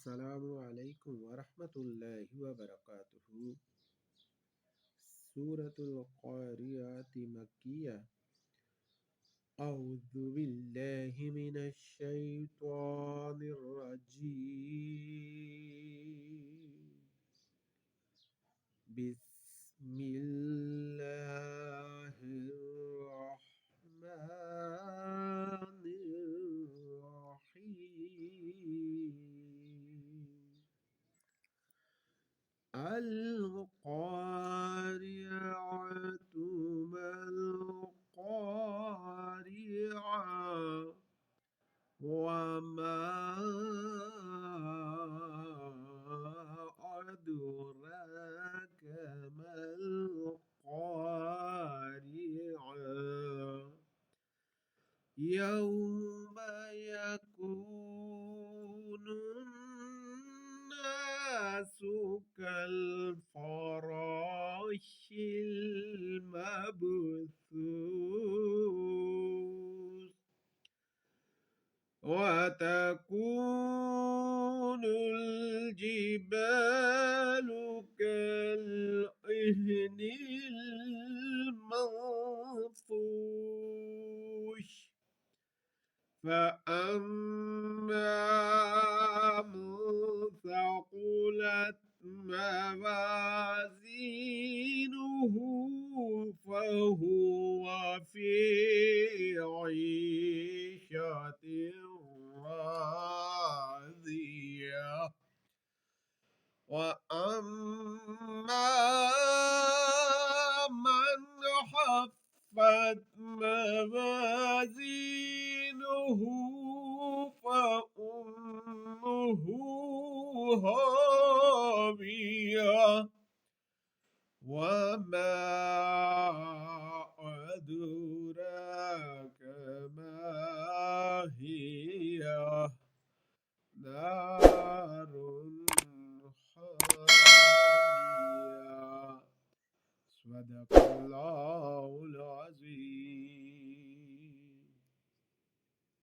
السلام عليكم ورحمة الله وبركاته. سورة القارعة مكية. أعوذ بالله من الشيطان الرجيم. بسم الله الرحمن الرحيم. القارعة ما القارعة وما أدراك ما القارعة يوم يكون الناس كالفراش المبثوث وتكون الجبال كالعهن المنفوش فأما من ثقلت موازينه فهو في عيشة راضية وأما من خفت موازينه فأمه هاوية وما أدراك ما هي نار حامية. صدق الله العظيم.